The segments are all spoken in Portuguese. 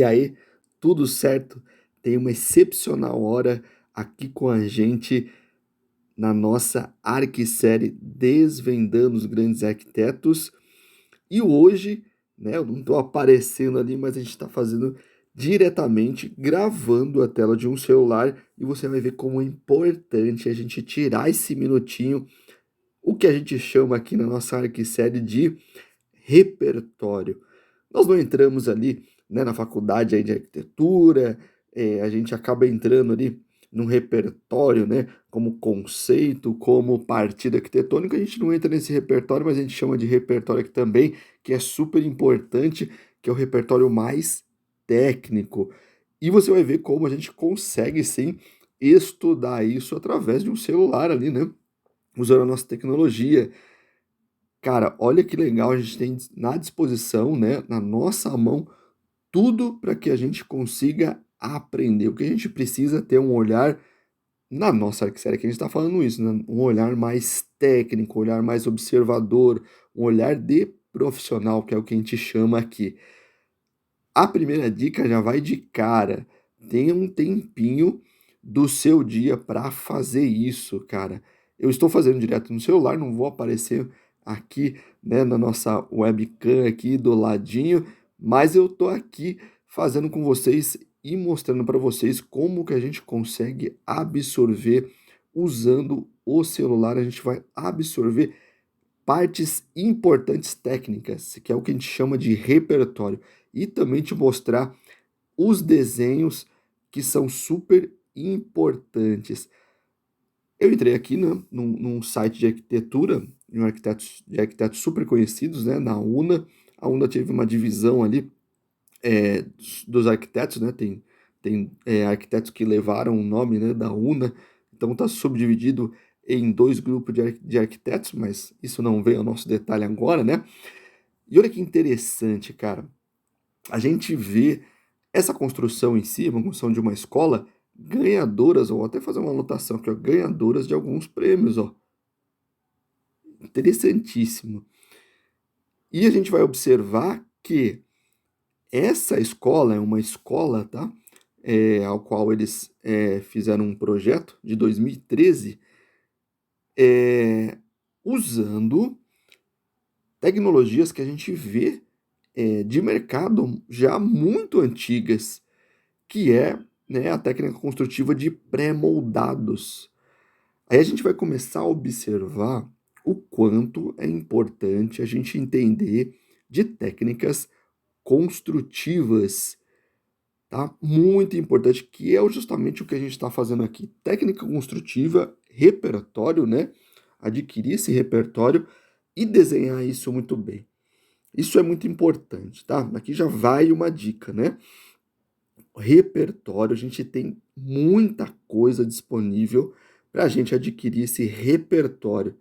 E aí, tudo certo? Tem uma excepcional hora aqui com a gente na nossa arquisérie Desvendando os Grandes Arquitetos. E hoje, né, eu não estou aparecendo ali, mas a gente está fazendo diretamente, gravando a tela de um celular, e você vai ver como é importante a gente tirar esse minutinho, o que a gente chama aqui na nossa arquisérie de repertório. Nós não entramos ali, né, na faculdade aí de arquitetura, a gente acaba entrando ali num repertório, né, como conceito, como partida arquitetônica, a gente não entra nesse repertório, mas a gente chama de repertório aqui também, que é super importante, que é o repertório mais técnico. E você vai ver como a gente consegue sim estudar isso através de um celular ali, né, usando a nossa tecnologia. Cara, olha que legal, a gente tem na disposição, né, na nossa mão, tudo para que a gente consiga aprender. O que a gente precisa é ter um olhar, na nossa série que a gente está falando isso, né, um olhar mais técnico, um olhar mais observador, um olhar de profissional, que é o que a gente chama aqui. A primeira dica já vai de cara, tenha um tempinho do seu dia para fazer isso, cara. Eu estou fazendo direto no celular, não vou aparecer aqui, né, na nossa webcam aqui do ladinho, mas eu tô aqui fazendo com vocês e mostrando para vocês como que a gente consegue absorver usando o celular, a gente vai absorver partes importantes técnicas, que é o que a gente chama de repertório, e também te mostrar os desenhos que são super importantes. Eu entrei aqui, né, num site de arquitetura, de arquitetos super conhecidos, né, na UNA. A UNA teve uma divisão ali dos arquitetos, né, tem arquitetos que levaram o nome, né, da UNA, então está subdividido em dois grupos de arquitetos, mas isso não vem ao nosso detalhe agora, né? E olha que interessante, cara, a gente vê essa construção em si, uma construção de uma escola, ganhadoras, ou até fazer uma anotação aqui, ó, ganhadoras de alguns prêmios, ó. Interessantíssimo. E a gente vai observar que essa escola é uma escola, tá? Ao qual eles fizeram um projeto de 2013, é, usando tecnologias que a gente vê de mercado já muito antigas, que é, né, a técnica construtiva de pré-moldados. Aí a gente vai começar a observar o quanto é importante a gente entender de técnicas construtivas, tá? Muito importante, que é justamente o que a gente está fazendo aqui. Técnica construtiva, repertório, né? Adquirir esse repertório e desenhar isso muito bem. Isso é muito importante, tá? Aqui já vai uma dica, né? Repertório, a gente tem muita coisa disponível para a gente adquirir esse repertório.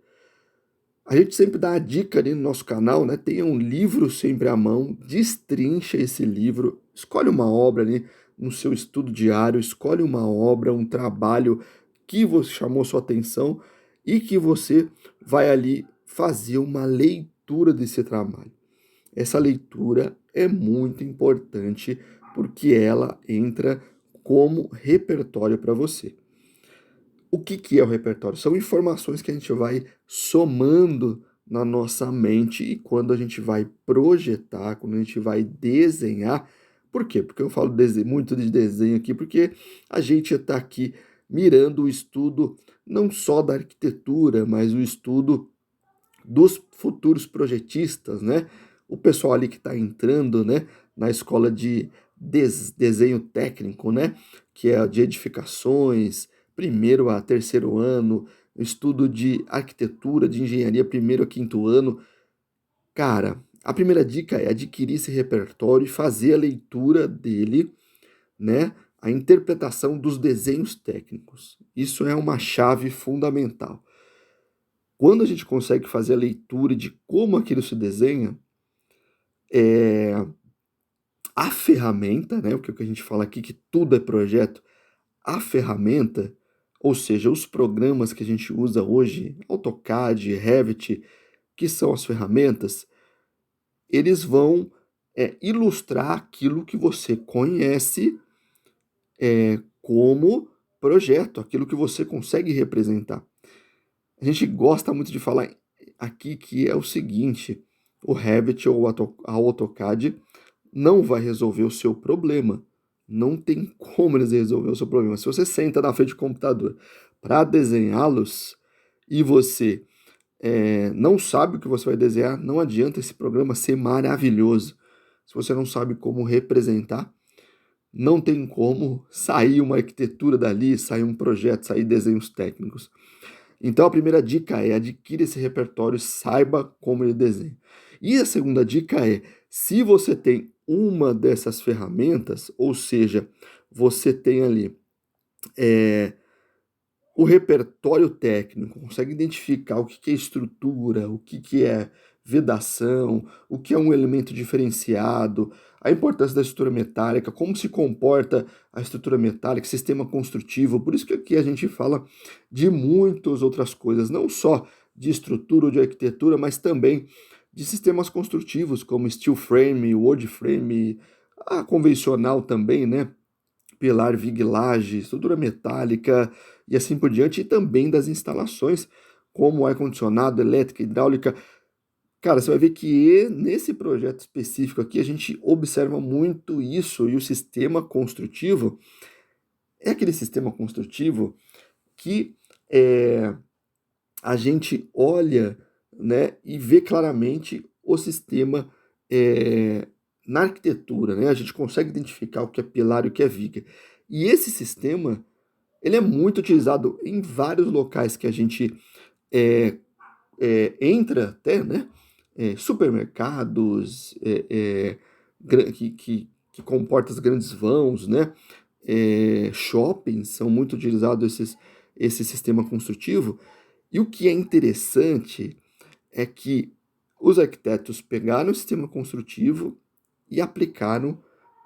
A gente sempre dá a dica ali no nosso canal, né? Tenha um livro sempre à mão, destrincha esse livro, escolhe uma obra ali no seu estudo diário, escolhe uma obra, um trabalho que você chamou sua atenção e que você vai ali fazer uma leitura desse trabalho. Essa leitura é muito importante porque ela entra como repertório para você. O que que é o repertório? São informações que a gente vai somando na nossa mente e quando a gente vai projetar, quando a gente vai desenhar. Por quê? Porque eu falo muito de desenho aqui, porque a gente está aqui mirando o estudo não só da arquitetura, mas o estudo dos futuros projetistas, né? O pessoal ali que está entrando, né, na escola de desenho técnico, né, que é de edificações, primeiro a terceiro ano, estudo de arquitetura, de engenharia, primeiro a quinto ano. Cara, a primeira dica é adquirir esse repertório e fazer a leitura dele, né, a interpretação dos desenhos técnicos. Isso é uma chave fundamental. Quando a gente consegue fazer a leitura de como aquilo se desenha, é, a ferramenta, né, o que a gente fala aqui, que tudo é projeto, a ferramenta, ou seja, os programas que a gente usa hoje, AutoCAD, Revit, que são as ferramentas, eles vão é ilustrar aquilo que você conhece como projeto, aquilo que você consegue representar. A gente gosta muito de falar aqui que é o seguinte: o Revit ou a AutoCAD não vai resolver o seu problema. Não tem como eles resolver o seu problema. Se você senta na frente do computador para desenhá-los e você não sabe o que você vai desenhar, não adianta esse programa ser maravilhoso. Se você não sabe como representar, não tem como sair uma arquitetura dali, sair um projeto, sair desenhos técnicos. Então a primeira dica é: adquira esse repertório, saiba como ele desenha. E a segunda dica é: se você tem uma dessas ferramentas, ou seja, você tem ali é, o repertório técnico, consegue identificar o que que é estrutura, o que que é vedação, o que é um elemento diferenciado, a importância da estrutura metálica, como se comporta a estrutura metálica, sistema construtivo. Por isso que aqui a gente fala de muitas outras coisas, não só de estrutura ou de arquitetura, mas também de sistemas construtivos, como steel frame, wood frame, a convencional também, né? Pilar, viglage, estrutura metálica e assim por diante, e também das instalações, como ar-condicionado, elétrica, hidráulica. Cara, você vai ver que nesse projeto específico aqui a gente observa muito isso, e o sistema construtivo é aquele sistema construtivo que a gente olha, né, e vê claramente o sistema é, na arquitetura, né? A gente consegue identificar o que é pilar e o que é viga. E esse sistema ele é muito utilizado em vários locais que a gente é, entra até, né? Supermercados, que comportam os grandes vãos, né? Shoppings são muito utilizados esse sistema construtivo. E o que é interessante é que os arquitetos pegaram o sistema construtivo e aplicaram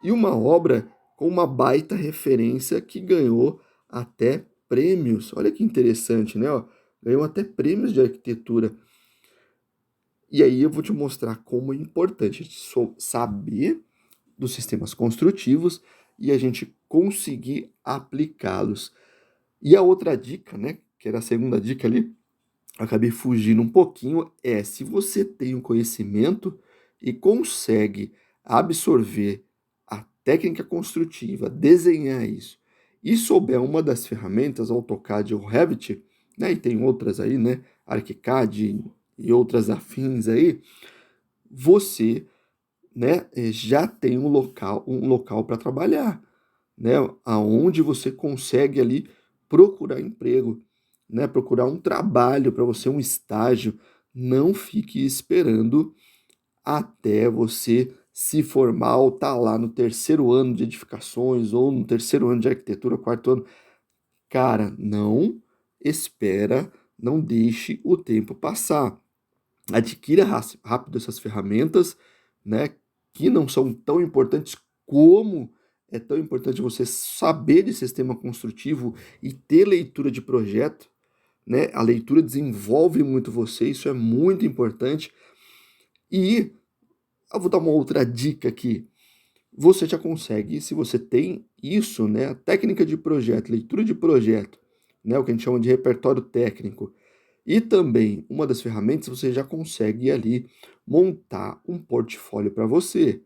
em uma obra com uma baita referência que ganhou até prêmios. Olha que interessante, né? Ó, ganhou até prêmios de arquitetura. E aí eu vou te mostrar como é importante a gente saber dos sistemas construtivos e a gente conseguir aplicá-los. E a outra dica, né, que era a segunda dica ali, acabei fugindo um pouquinho, é: se você tem um conhecimento e consegue absorver a técnica construtiva, desenhar isso, e souber uma das ferramentas, AutoCAD ou Revit, né, e tem outras aí, né, ArchiCAD e outras afins aí, você, né, já tem um local para trabalhar, né, aonde você consegue ali procurar emprego, né, procurar um trabalho para você, um estágio. Não fique esperando até você se formar ou estar lá no terceiro ano de edificações ou no terceiro ano de arquitetura, quarto ano. Cara, não espera, não deixe o tempo passar. Adquira rápido essas ferramentas, né, que não são tão importantes como é tão importante você saber de sistema construtivo e ter leitura de projeto, né? A leitura desenvolve muito você, isso é muito importante. E eu vou dar uma outra dica aqui. Você já consegue, se você tem isso, né, a técnica de projeto, leitura de projeto, né, o que a gente chama de repertório técnico, e também uma das ferramentas, você já consegue ali montar um portfólio para você.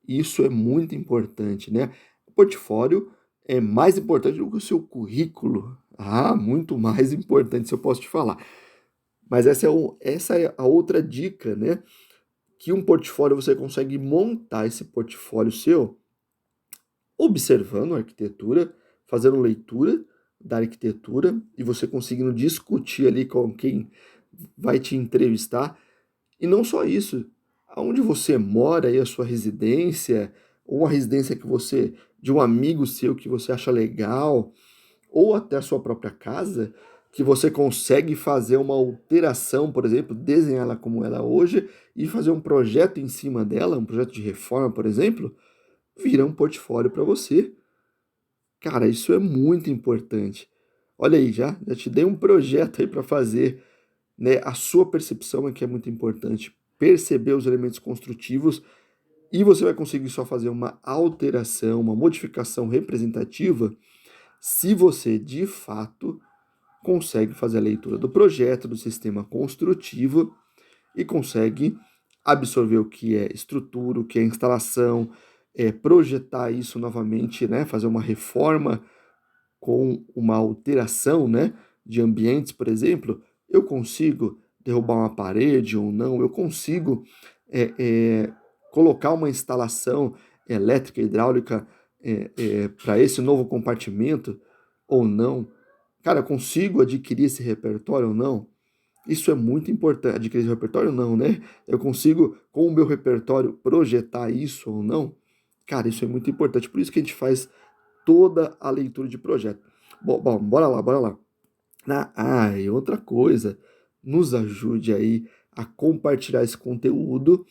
Isso é muito importante, né? O portfólio é mais importante do que o seu currículo. Ah, muito mais importante, se eu posso te falar. Mas essa é a outra dica, né? Que um portfólio você consegue montar esse portfólio seu observando a arquitetura, fazendo leitura da arquitetura e você conseguindo discutir ali com quem vai te entrevistar. E não só isso, aonde você mora e a sua residência, ou uma residência que você de um amigo seu que você acha legal, ou até a sua própria casa, que você consegue fazer uma alteração, por exemplo, desenhar ela como ela é hoje e fazer um projeto em cima dela, um projeto de reforma, por exemplo, vira um portfólio para você. Cara, isso é muito importante. Olha aí, já te dei um projeto aí para fazer, né? A sua percepção é que é muito importante. Perceber os elementos construtivos E você vai conseguir só fazer uma alteração, uma modificação representativa se você, de fato, consegue fazer a leitura do projeto, do sistema construtivo e consegue absorver o que é estrutura, o que é instalação, projetar isso novamente, né, fazer uma reforma com uma alteração, né, de ambientes, por exemplo. Eu consigo derrubar uma parede ou não, eu consigo é, é, colocar uma instalação elétrica, hidráulica para esse novo compartimento ou não. Cara, eu consigo adquirir esse repertório ou não? Isso é muito importante. Adquirir esse repertório, não, né? Eu consigo, com o meu repertório, projetar isso ou não? Cara, isso é muito importante. Por isso que a gente faz toda a leitura de projeto. Bom, bora lá, bora lá. E outra coisa, nos ajude aí a compartilhar esse conteúdo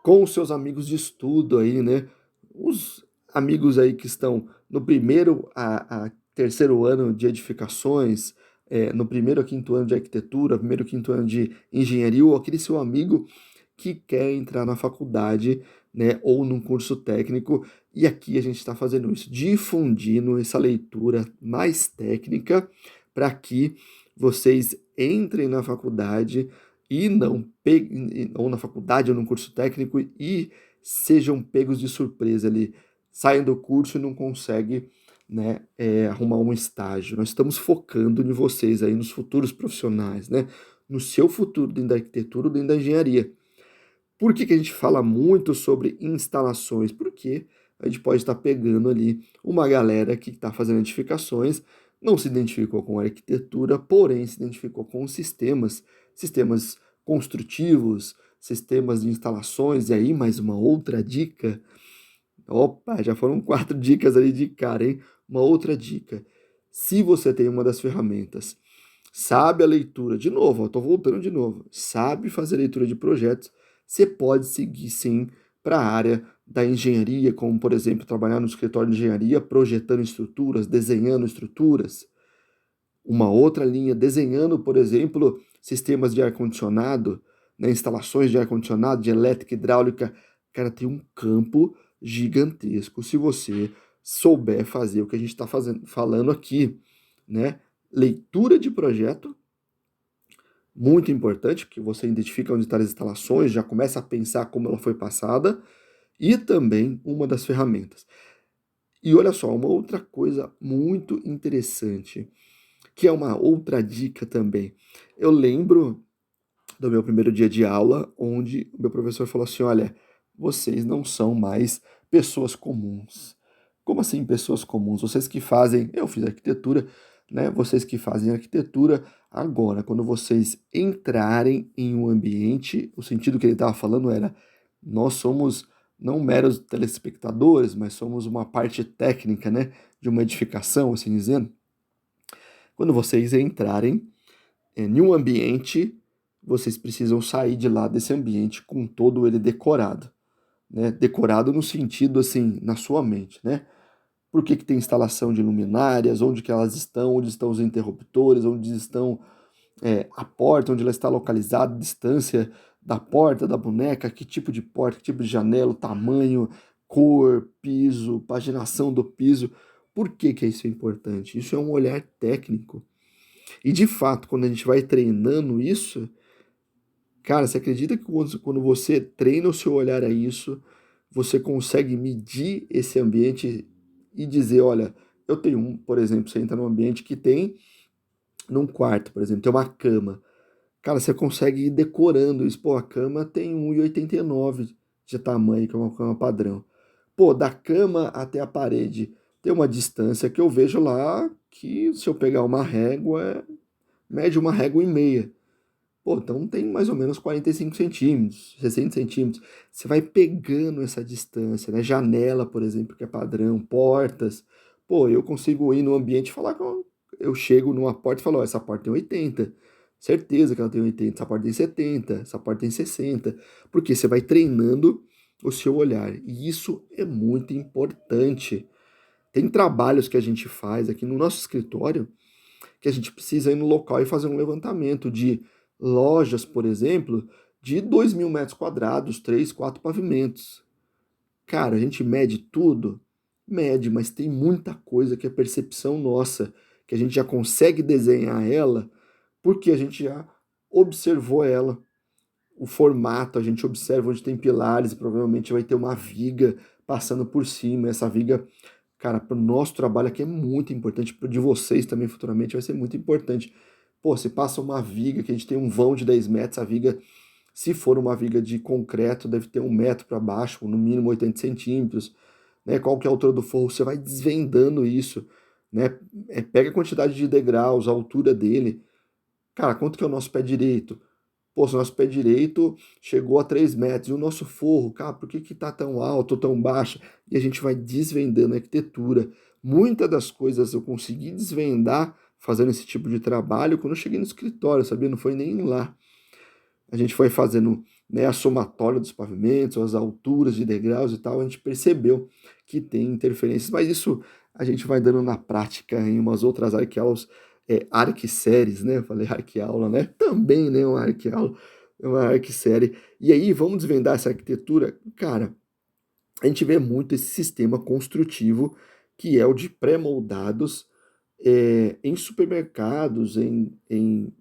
com os seus amigos de estudo aí, né? Os amigos aí que estão no primeiro a terceiro ano de edificações, no primeiro a quinto ano de arquitetura, primeiro a quinto ano de engenharia, ou aquele seu amigo que quer entrar na faculdade, né, ou num curso técnico, e aqui a gente está fazendo isso, difundindo essa leitura mais técnica para que vocês entrem na faculdade e não peguem, ou na faculdade ou num curso técnico e sejam pegos de surpresa ali, saem do curso e não conseguem, né, arrumar um estágio. Nós estamos focando em vocês aí, nos futuros profissionais, né, no seu futuro dentro da arquitetura ou dentro da engenharia. Por que que a gente fala muito sobre instalações? Porque a gente pode estar pegando ali uma galera que está fazendo edificações, não se identificou com a arquitetura, porém se identificou com os sistemas, sistemas construtivos, sistemas de instalações, e aí mais uma outra dica. Opa, já foram 4 dicas ali de cara, hein? Uma outra dica. Se você tem uma das ferramentas, sabe a leitura, de novo, eu tô voltando de novo, sabe fazer leitura de projetos, você pode seguir sim para a área da engenharia, como por exemplo, trabalhar no escritório de engenharia, projetando estruturas, desenhando estruturas. Uma outra linha, desenhando, por exemplo, sistemas de ar-condicionado, né, instalações de ar-condicionado, de elétrica, hidráulica. Cara, tem um campo gigantesco se você souber fazer o que a gente está falando aqui, né? Leitura de projeto, muito importante, que você identifica onde estão as instalações, já começa a pensar como ela foi passada, e também uma das ferramentas. E olha só, uma outra coisa muito interessante, que é uma outra dica também. Eu lembro do meu primeiro dia de aula, onde o meu professor falou assim: olha, vocês não são mais pessoas comuns. Como assim pessoas comuns? Vocês que fazem, eu fiz arquitetura, né? Vocês que fazem arquitetura, agora, quando vocês entrarem em um ambiente, o sentido que ele estava falando era: nós somos não meros telespectadores, mas somos uma parte técnica, né? De uma edificação, assim dizendo. Quando vocês entrarem em um ambiente, vocês precisam sair de lá desse ambiente com todo ele decorado, né? Decorado no sentido assim, na sua mente, né? Por que que tem instalação de luminárias, onde que elas estão, onde estão os interruptores, onde estão a porta, onde ela está localizada, distância da porta, da boneca, que tipo de porta, que tipo de janela, tamanho, cor, piso, paginação do piso. Por que que isso é importante? Isso é um olhar técnico. E de fato, quando a gente vai treinando isso, cara, você acredita que quando você treina o seu olhar a isso, você consegue medir esse ambiente e dizer, olha, eu tenho por exemplo, você entra num ambiente que tem, num quarto, por exemplo, tem uma cama. Cara, você consegue ir decorando isso. Pô, a cama tem 1,89 de tamanho, que é uma cama padrão. Pô, da cama até a parede tem uma distância que eu vejo lá que se eu pegar uma régua, mede uma régua e meia. Pô, então tem mais ou menos 45 centímetros, 60 centímetros. Você vai pegando essa distância, né? Janela, por exemplo, que é padrão, portas. Pô, eu consigo ir no ambiente e falar que eu chego numa porta e falo, ó, essa porta tem 80. Certeza que ela tem 80, essa porta tem 70, essa porta tem 60. Porque você vai treinando o seu olhar. E isso é muito importante. Tem trabalhos que a gente faz aqui no nosso escritório que a gente precisa ir no local e fazer um levantamento de lojas, por exemplo, de 2.000 metros quadrados, 3, 4 pavimentos. Cara, a gente mede tudo? Mede, mas tem muita coisa que é percepção nossa, que a gente já consegue desenhar ela, porque a gente já observou ela. O formato, a gente observa onde tem pilares, provavelmente vai ter uma viga passando por cima. Essa viga, cara, para o nosso trabalho aqui é muito importante, para o de vocês também futuramente vai ser muito importante. Pô, se passa uma viga, que a gente tem um vão de 10 metros, a viga, se for uma viga de concreto, deve ter 1 metro para baixo, no mínimo 80 centímetros, né? Qual que é a altura do forro? Você vai desvendando isso, né? Pega a quantidade de degraus, a altura dele. Cara, quanto que é o nosso pé direito? Pô, se o nosso pé direito chegou a 3 metros, e o nosso forro, cara, por que que tá tão alto ou tão baixo? E a gente vai desvendando a arquitetura. Muitas das coisas eu consegui desvendar fazendo esse tipo de trabalho quando eu cheguei no escritório, sabia? Não foi nem lá. A gente foi fazendo, né, a somatória dos pavimentos, as alturas de degraus e tal, a gente percebeu que tem interferências, mas isso a gente vai dando na prática em umas outras arqueaulas, arquiséries, né? Eu falei arqueaula, né? Também, né, uma arqueaula, uma arquisérie. E aí, vamos desvendar essa arquitetura? Cara, a gente vê muito esse sistema construtivo que é o de pré-moldados em supermercados, em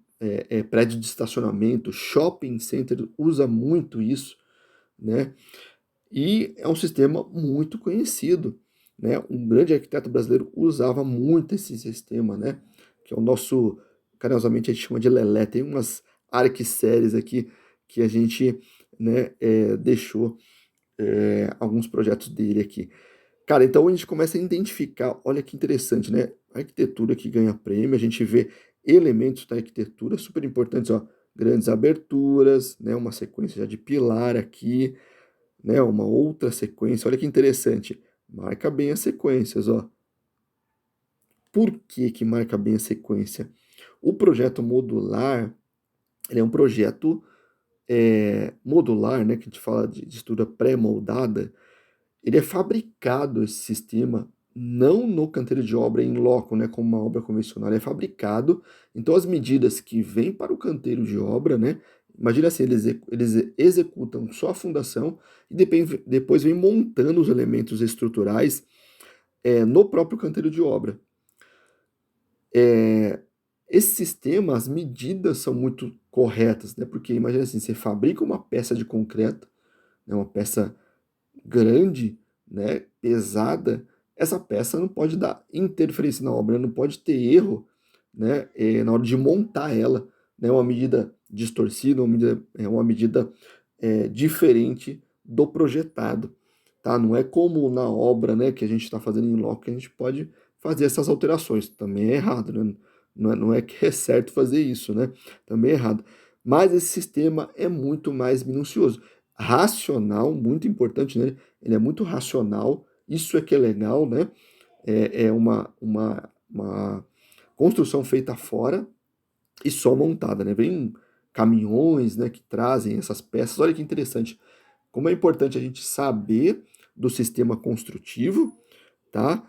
prédios de estacionamento, shopping center usa muito isso, né? E é um sistema muito conhecido, né? Um grande arquiteto brasileiro usava muito esse sistema, né? Que é o nosso, carinhosamente a gente chama de Lelé. Tem umas arquiséries aqui que a gente, né, deixou alguns projetos dele aqui. Cara, então a gente começa a identificar, olha que interessante, né? A arquitetura que ganha prêmio, a gente vê elementos da arquitetura super importantes, ó, grandes aberturas, né? Uma sequência já de pilar aqui, né? Uma outra sequência, olha que interessante, marca bem as sequências, ó. Por que que marca bem a sequência? O projeto modular, ele é um projeto modular, né? Que a gente fala de estrutura pré-moldada. Ele é fabricado, esse sistema, não no canteiro de obra em loco, né, como uma obra convencional, ele é fabricado. Então, as medidas que vêm para o canteiro de obra, né, imagina assim, eles executam só a fundação e depois vem montando os elementos estruturais no próprio canteiro de obra. É, esse sistema, as medidas são muito corretas, né, porque imagina assim, você fabrica uma peça de concreto, né, uma peça grande, né, pesada, essa peça não pode dar interferência na obra, não pode ter erro, né, na hora de montar ela, né, uma medida distorcida, uma medida diferente do projetado, tá? Não é como na obra, né, que a gente está fazendo em loco, que a gente pode fazer essas alterações, também é errado, né? Não é que é certo fazer isso, né? Também é errado. Mas esse sistema é muito mais minucioso racional, muito importante, né? Ele é muito racional, isso é que é legal, né? É uma construção feita fora e só montada, né? Vem caminhões, né, que trazem essas peças. Olha que interessante. Como é importante a gente saber do sistema construtivo, tá?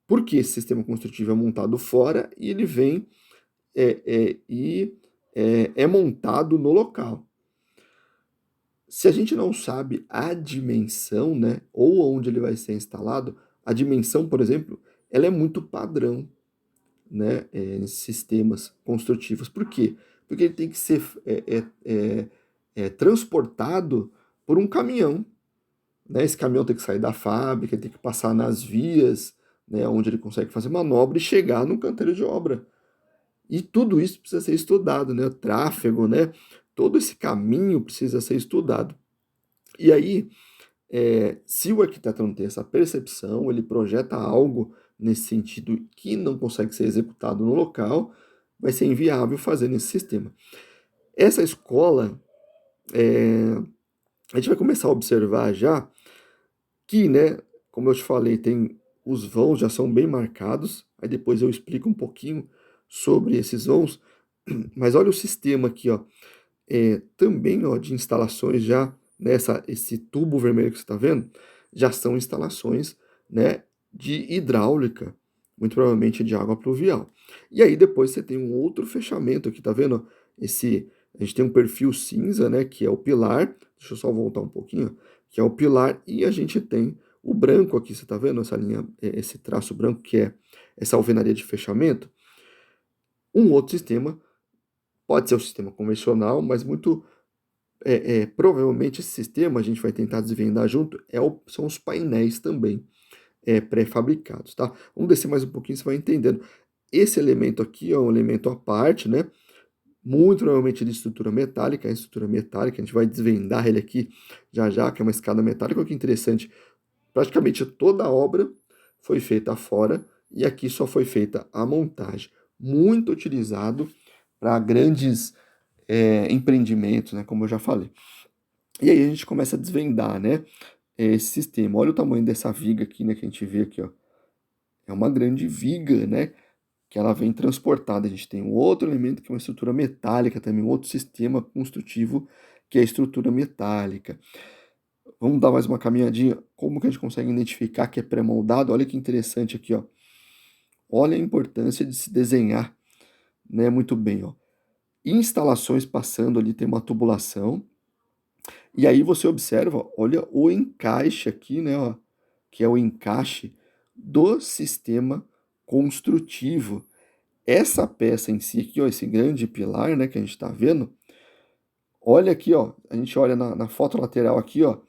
Porque esse sistema construtivo é montado fora e ele vem e é montado no local. Se a gente não sabe a dimensão, né, ou onde ele vai ser instalado, a dimensão, por exemplo, ela é muito padrão, né, nesses sistemas construtivos. Por quê? Porque ele tem que ser transportado por um caminhão, né? Esse caminhão tem que sair da fábrica, tem que passar nas vias, né, onde ele consegue fazer manobra e chegar no canteiro de obra. E tudo isso precisa ser estudado, né? O tráfego, né? Todo esse caminho precisa ser estudado. E aí, se o arquiteto não tem essa percepção, ele projeta algo nesse sentido que não consegue ser executado no local, vai ser inviável fazer nesse sistema. Essa escola, a gente vai começar a observar já que, né, como eu te falei, tem os vãos já são bem marcados, aí depois eu explico um pouquinho sobre esses vãos, mas olha o sistema aqui, ó, também, ó, de instalações já, nessa esse tubo vermelho que você está vendo, já são instalações, né, de hidráulica, muito provavelmente de água pluvial. E aí depois você tem um outro fechamento aqui, tá vendo? A gente tem um perfil cinza, né, que é o pilar. Deixa eu só voltar um pouquinho, que é o pilar, e a gente tem o branco aqui, você está vendo essa linha, esse traço branco que é essa alvenaria de fechamento. Um outro sistema, pode ser o sistema convencional, mas muito provavelmente esse sistema, a gente vai tentar desvendar junto, são os painéis também, pré-fabricados, tá? Vamos descer mais um pouquinho, você vai entendendo. Esse elemento aqui é um elemento à parte, né? Muito provavelmente de estrutura metálica, a gente vai desvendar ele aqui já já, que é uma escada metálica. Olha que interessante, praticamente toda a obra foi feita fora e aqui só foi feita a montagem. Muito utilizado para grandes empreendimentos, né, como eu já falei. E aí a gente começa a desvendar, né, esse sistema. Olha o tamanho dessa viga aqui, né, que a gente vê aqui, ó. É uma grande viga, né, que ela vem transportada. A gente tem um outro elemento que é uma estrutura metálica também, um outro sistema construtivo que é a estrutura metálica. Vamos dar mais uma caminhadinha. Como que a gente consegue identificar que é pré-moldado? Olha que interessante aqui, ó. Olha a importância de se desenhar, né, muito bem, ó. Instalações passando ali, tem uma tubulação. E aí você observa, olha o encaixe aqui, né, ó, que é o encaixe do sistema construtivo. Essa peça em si aqui, ó, esse grande pilar, né, que a gente está vendo, olha aqui, ó, a gente olha na foto lateral aqui, ó,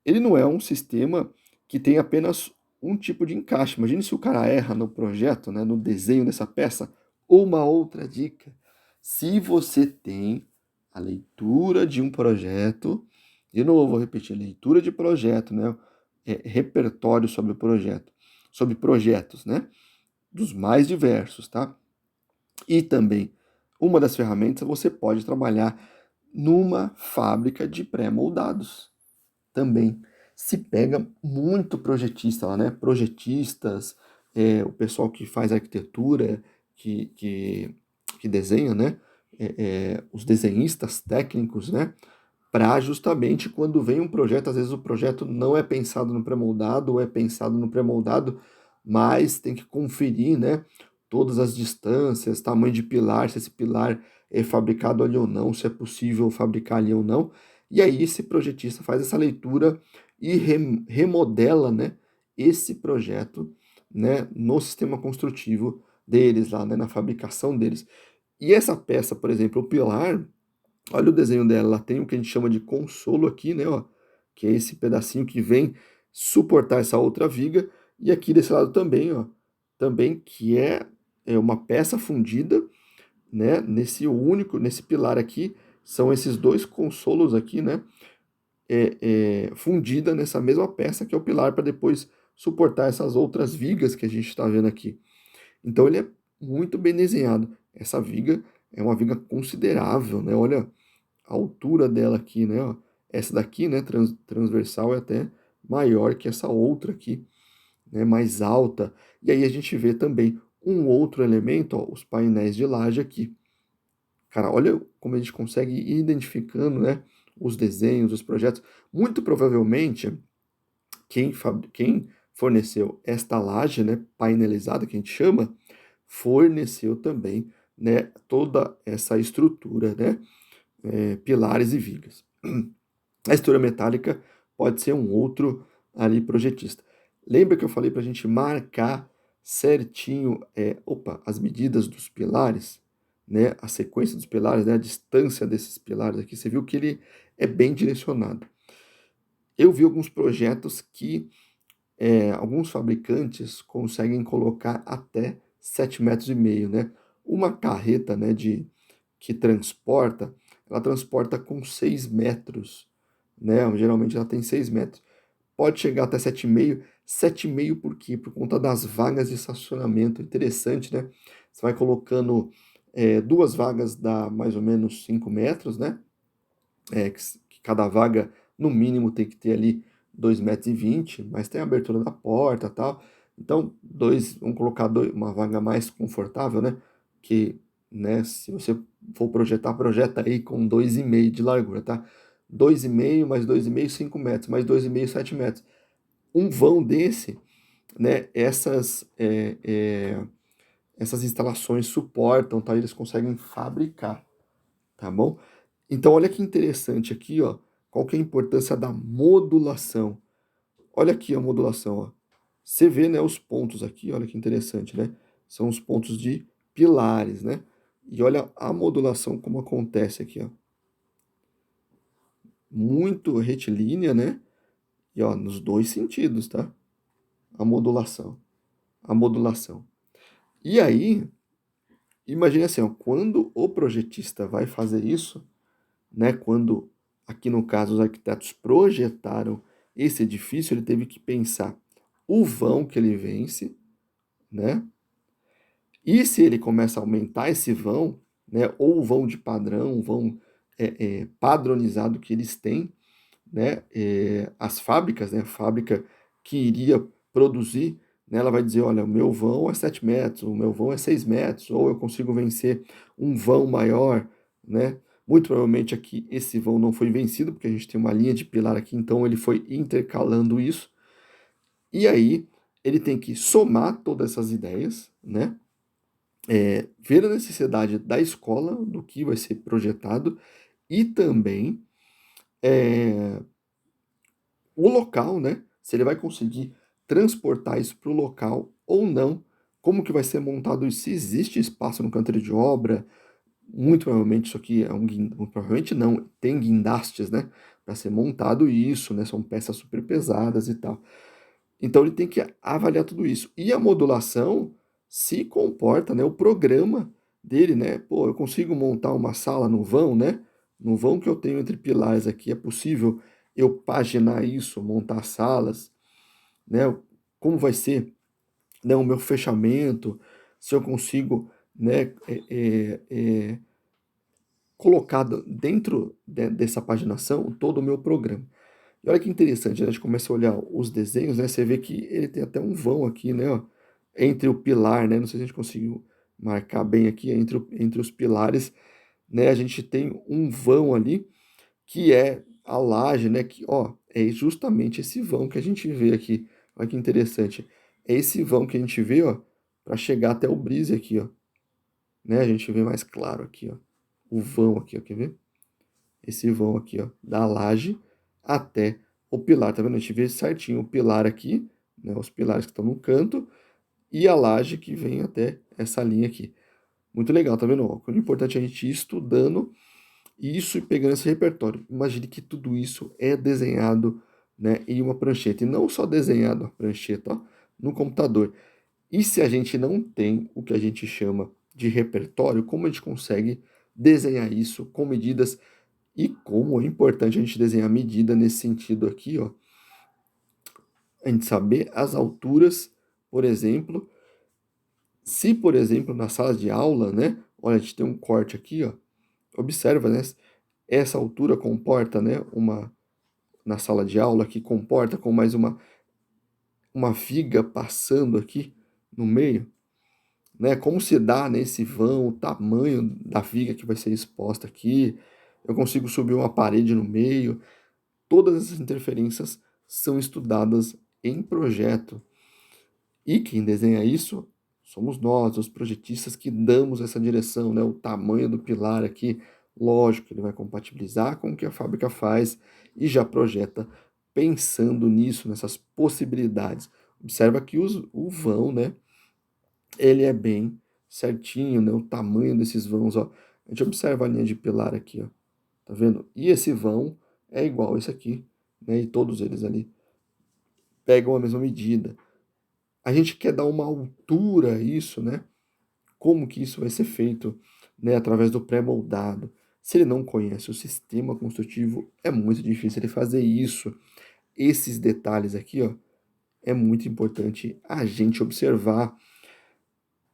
ele não é um sistema que tem apenas um tipo de encaixe. Imagine se o cara erra no projeto, né, no desenho dessa peça. Uma outra dica: se você tem a leitura de um projeto, de novo, vou repetir, leitura de projeto, né, repertório sobre o projeto, sobre projetos, né, dos mais diversos, tá? E também, uma das ferramentas, você pode trabalhar numa fábrica de pré-moldados também. Se pega muito projetista lá, né? Projetistas, o pessoal que faz arquitetura, que, que, que desenha, né? Os desenhistas técnicos, né? Para justamente quando vem um projeto, às vezes o projeto não é pensado no pré-moldado, ou é pensado no pré-moldado, mas tem que conferir, né? Todas as distâncias, tamanho de pilar, se esse pilar é fabricado ali ou não, se é possível fabricar ali ou não. E aí esse projetista faz essa leitura e remodela, né, esse projeto, né, no sistema construtivo deles lá, né, na fabricação deles. E essa peça, por exemplo, o pilar, olha o desenho dela, ela tem o que a gente chama de consolo aqui, né, ó, que é esse pedacinho que vem suportar essa outra viga, e aqui desse lado também, ó, também que é uma peça fundida, né, nesse pilar aqui, são esses dois consolos aqui, né, fundida nessa mesma peça que é o pilar para depois suportar essas outras vigas que a gente está vendo aqui. Então ele é muito bem desenhado. Essa viga é uma viga considerável, né? Olha a altura dela aqui, né? Ó. Essa daqui, né, transversal é até maior que essa outra aqui, né, mais alta. E aí a gente vê também um outro elemento, ó, os painéis de laje aqui. Cara, olha como a gente consegue ir identificando, né, os desenhos, os projetos. Muito provavelmente, quem forneceu esta laje, né, painelizada, que a gente chama, forneceu também, né, toda essa estrutura, né, pilares e vigas. A estrutura metálica pode ser um outro ali projetista. Lembra que eu falei para a gente marcar certinho, as medidas dos pilares, né, a sequência dos pilares, né, a distância desses pilares aqui. Você viu que ele é bem direcionado. Eu vi alguns projetos que alguns fabricantes conseguem colocar até 7,5 metros, né? Uma carreta, né, que transporta, ela transporta com 6 metros, né? Geralmente ela tem 6 metros. Pode chegar até 7,5. 7,5 por quê? Por conta das vagas de estacionamento. Interessante, né? Você vai colocando duas vagas dá mais ou menos 5 metros, né? Que cada vaga, no mínimo, tem que ter ali 2,20 m, mas tem a abertura da porta e tal. Então, vamos colocar uma vaga mais confortável, né? Que, né, se você for projetar, projeta aí com 2,5 de largura, tá? 2,5 mais 2,5, 5 metros, mais 2,5, 7 metros. Um vão desse, né? Essas instalações suportam, tá? Eles conseguem fabricar, tá bom? Então, olha que interessante aqui, ó, qual que é a importância da modulação? Olha aqui a modulação, ó. Você vê, né, os pontos aqui, olha que interessante, né? São os pontos de pilares, né? E olha a modulação como acontece aqui, ó. Muito retilínea, né? E ó, nos dois sentidos, tá? A modulação. A modulação. E aí, imagine assim, ó, quando o projetista vai fazer isso, né? Quando, aqui no caso, os arquitetos projetaram esse edifício, ele teve que pensar o vão que ele vence, né? E se ele começa a aumentar esse vão, né? Ou o vão de padrão, o vão padronizado que eles têm, né? As fábricas, né? A fábrica que iria produzir, né? Ela vai dizer, olha, o meu vão é 7 metros, o meu vão é 6 metros, ou eu consigo vencer um vão maior, né? Muito provavelmente aqui esse vão não foi vencido, porque a gente tem uma linha de pilar aqui, então ele foi intercalando isso. E aí ele tem que somar todas essas ideias, né? Ver a necessidade da escola, do que vai ser projetado, e também o local, né? Se ele vai conseguir transportar isso para o local ou não, como que vai ser montado isso, se existe espaço no canteiro de obra, muito provavelmente isso aqui é muito provavelmente não, tem guindastes, né? Para ser montado isso, né? São peças super pesadas e tal. Então ele tem que avaliar tudo isso. E a modulação se comporta, né? O programa dele, né? Pô, eu consigo montar uma sala no vão, né? No vão que eu tenho entre pilares aqui, é possível eu paginar isso, montar salas, né? Como vai ser, né, o meu fechamento, se eu consigo, né, colocar dentro dessa paginação todo o meu programa. E olha que interessante, né? A gente começa a olhar os desenhos, né? Você vê que ele tem até um vão aqui, né? Ó, entre o pilar, né? Não sei se a gente conseguiu marcar bem aqui, entre os pilares, né? A gente tem um vão ali, que é a laje, né? Que, ó, é justamente esse vão que a gente vê aqui. Olha que interessante. É esse vão que a gente vê, ó, para chegar até o brise aqui, ó. Né? A gente vê mais claro aqui, ó. O vão aqui, ó. Quer ver? Esse vão aqui, ó, da laje até o pilar, tá vendo? A gente vê certinho o pilar aqui, né, os pilares que estão no canto, e a laje que vem até essa linha aqui. Muito legal, tá vendo? O importante é a gente ir estudando isso e pegando esse repertório. Imagine que tudo isso é desenhado, né, em uma prancheta, e não só desenhado a prancheta, ó, no computador. E se a gente não tem o que a gente chama de repertório, como a gente consegue desenhar isso com medidas e como é importante a gente desenhar medida nesse sentido aqui, ó, a gente saber as alturas, por exemplo, se, por exemplo, na sala de aula, né, olha, a gente tem um corte aqui, ó, observa, né, essa altura comporta, né, na sala de aula que comporta com mais uma viga passando aqui no meio, né, como se dá nesse vão, o tamanho da viga que vai ser exposta aqui, eu consigo subir uma parede no meio. Todas essas interferências são estudadas em projeto. E quem desenha isso somos nós, os projetistas que damos essa direção, né? O tamanho do pilar aqui, lógico, ele vai compatibilizar com o que a fábrica faz e já projeta pensando nisso, nessas possibilidades. Observa que o vão, né? Ele é bem certinho, né? O tamanho desses vãos, ó. A gente observa a linha de pilar aqui, ó. Tá vendo? E esse vão é igual esse aqui, né? E todos eles ali pegam a mesma medida. A gente quer dar uma altura a isso, né? Como que isso vai ser feito, né? Através do pré-moldado. Se ele não conhece o sistema construtivo, é muito difícil ele fazer isso. Esses detalhes aqui, ó, é muito importante a gente observar.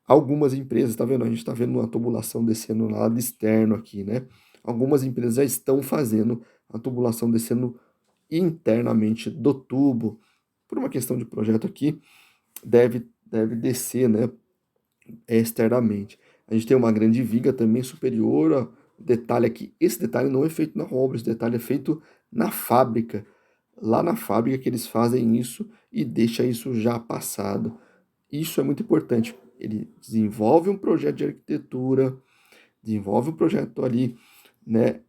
Algumas empresas, tá vendo? A gente está vendo uma tubulação descendo no lado externo aqui, né? Algumas empresas já estão fazendo a tubulação descendo internamente do tubo. Por uma questão de projeto aqui, deve descer, né, externamente. A gente tem uma grande viga também superior, ó, detalhe aqui, esse detalhe não é feito na obra, esse detalhe é feito na fábrica. Lá na fábrica que eles fazem isso e deixa isso já passado. Isso é muito importante. Ele desenvolve um projeto de arquitetura, desenvolve um projeto ali, né,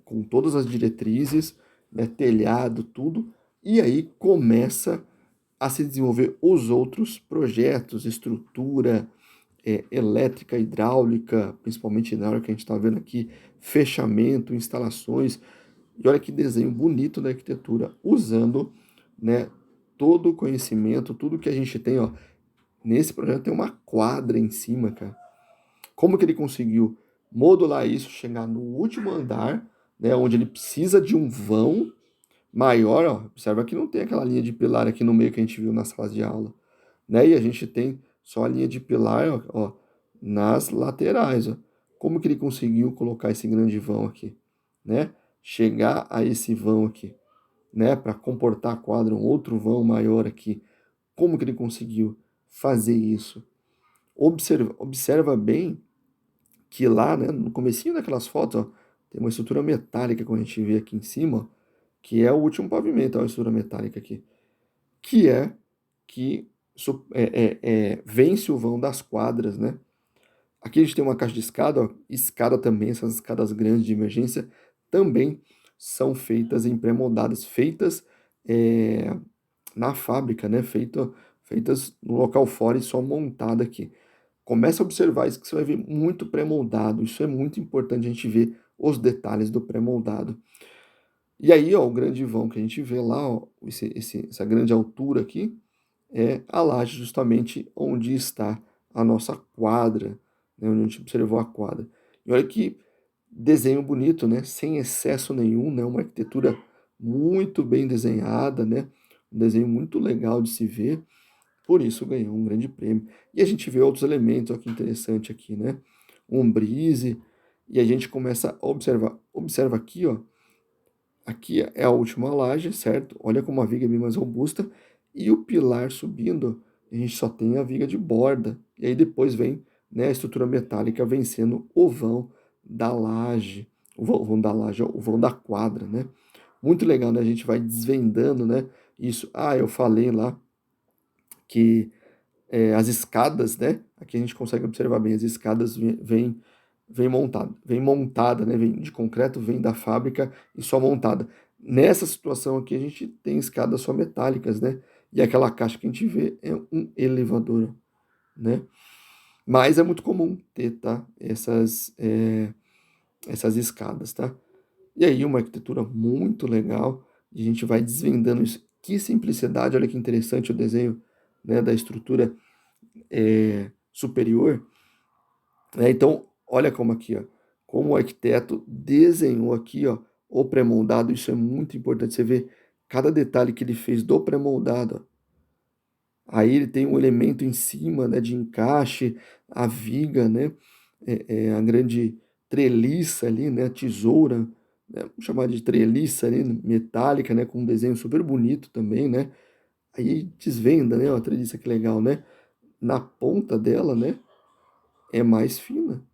com todas as diretrizes, né, telhado, tudo, e aí começa a se desenvolver os outros projetos, estrutura, elétrica, hidráulica, principalmente hidráulica, que a gente está vendo aqui, fechamento, instalações, e olha que desenho bonito da arquitetura, usando, né, todo o conhecimento, tudo que a gente tem, ó. Nesse projeto tem uma quadra em cima, cara. Como que ele conseguiu modular isso, chegar no último andar, né, onde ele precisa de um vão maior, ó. Observa que não tem aquela linha de pilar aqui no meio que a gente viu nas salas de aula, né? E a gente tem só a linha de pilar, ó, nas laterais, ó. Como que ele conseguiu colocar esse grande vão aqui, né? Chegar a esse vão aqui, né, para comportar a quadra, um outro vão maior aqui. Como que ele conseguiu fazer isso? Observa bem que lá, né, no comecinho daquelas fotos, ó, tem uma estrutura metálica, como a gente vê aqui em cima, ó, que é o último pavimento, ó, a estrutura metálica aqui, que é que vence o vão das quadras, né? Aqui a gente tem uma caixa de escada, ó, escada também, essas escadas grandes de emergência também são feitas em pré-moldadas, feitas é, na fábrica, né? Feitas no local fora e só montada aqui. Começa a observar isso que você vai ver muito pré-moldado. Isso é muito importante a gente ver os detalhes do pré-moldado. E aí, ó, o grande vão que a gente vê lá, ó, essa grande altura aqui, é a laje justamente onde está a nossa quadra, né, onde a gente observou a quadra. E olha que desenho bonito, né, sem excesso nenhum, né, uma arquitetura muito bem desenhada, né, um desenho muito legal de se ver, por isso ganhou um grande prêmio. E a gente vê outros elementos, olha que interessante aqui, né, um brise, e a gente começa a observar, observa aqui, ó, aqui é a última laje, certo? Olha como a viga é bem mais robusta. E o pilar subindo, a gente só tem a viga de borda. E aí depois vem, né, a estrutura metálica vencendo o vão da laje. O vão da laje, ó, o vão da quadra, né? Muito legal, né? A gente vai desvendando, né? Isso. Ah, eu falei lá que as escadas, né? Aqui a gente consegue observar bem, as escadas vem montada, né? Vem de concreto, vem da fábrica e só montada. Nessa situação aqui a gente tem escadas só metálicas, né? E aquela caixa que a gente vê é um elevador, né? Mas é muito comum ter, tá? Essas escadas, tá? E aí uma arquitetura muito legal, e a gente vai desvendando isso. Que simplicidade, olha que interessante o desenho, né, da estrutura superior, né? Então, olha como aqui, ó, como o arquiteto desenhou aqui, ó, o pré-moldado, isso é muito importante, você vê cada detalhe que ele fez do pré-moldado, ó. Aí ele tem um elemento em cima, né, de encaixe, a viga, né, a grande treliça ali, né, a tesoura, né, vamos chamar de treliça ali, metálica, né, com um desenho super bonito também, né, aí desvenda, né, ó, a treliça que legal, né, na ponta dela, né, é mais fina,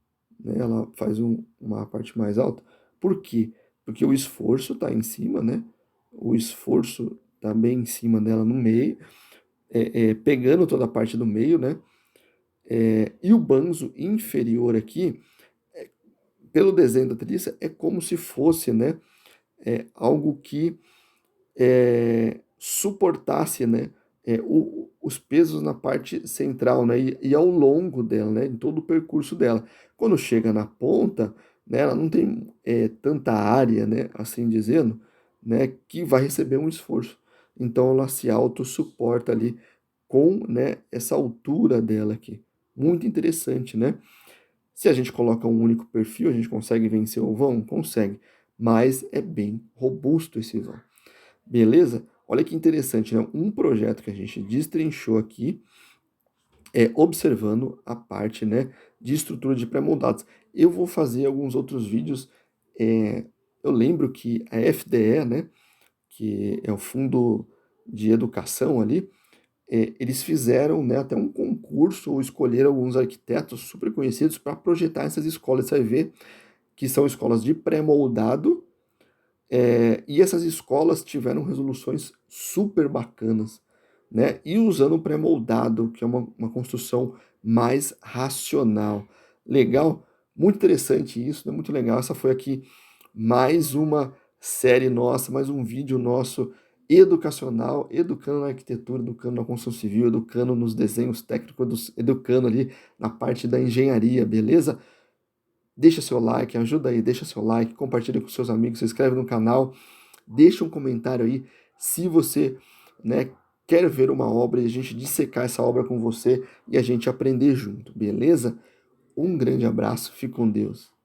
né? Ela faz uma parte mais alta. Por quê? Porque o esforço está em cima, né? O esforço está bem em cima dela no meio, pegando toda a parte do meio, né? E o banzo inferior aqui, pelo desenho da treliça, é como se fosse, né? Algo que suportasse, né, os pesos na parte central, né, e ao longo dela, né, em todo o percurso dela. Quando chega na ponta, né, ela não tem tanta área, né, assim dizendo, né, que vai receber um esforço. Então ela se autossuporta ali com, né, essa altura dela aqui. Muito interessante, né? Se a gente coloca um único perfil, a gente consegue vencer o vão? Consegue, mas é bem robusto esse vão. Beleza? Olha que interessante, né? Um projeto que a gente destrinchou aqui é observando a parte, né, de estrutura de pré-moldados. Eu vou fazer alguns outros vídeos. Eu lembro que a FDE, né, que é o Fundo de Educação ali, eles fizeram, né, até um concurso ou escolheram alguns arquitetos super conhecidos para projetar essas escolas. Você vai ver que são escolas de pré-moldado. E essas escolas tiveram resoluções super bacanas, né? E usando o pré-moldado, que é uma construção mais racional. Legal? Muito interessante isso, né? Muito legal. Essa foi aqui mais uma série nossa, mais um vídeo nosso educacional, educando na arquitetura, educando na construção civil, educando nos desenhos técnicos, educando ali na parte da engenharia, beleza? Deixa seu like, ajuda aí, deixa seu like, compartilha com seus amigos, se inscreve no canal, deixa um comentário aí se você, né, quer ver uma obra e a gente dissecar essa obra com você e a gente aprender junto, beleza? Um grande abraço, fique com Deus.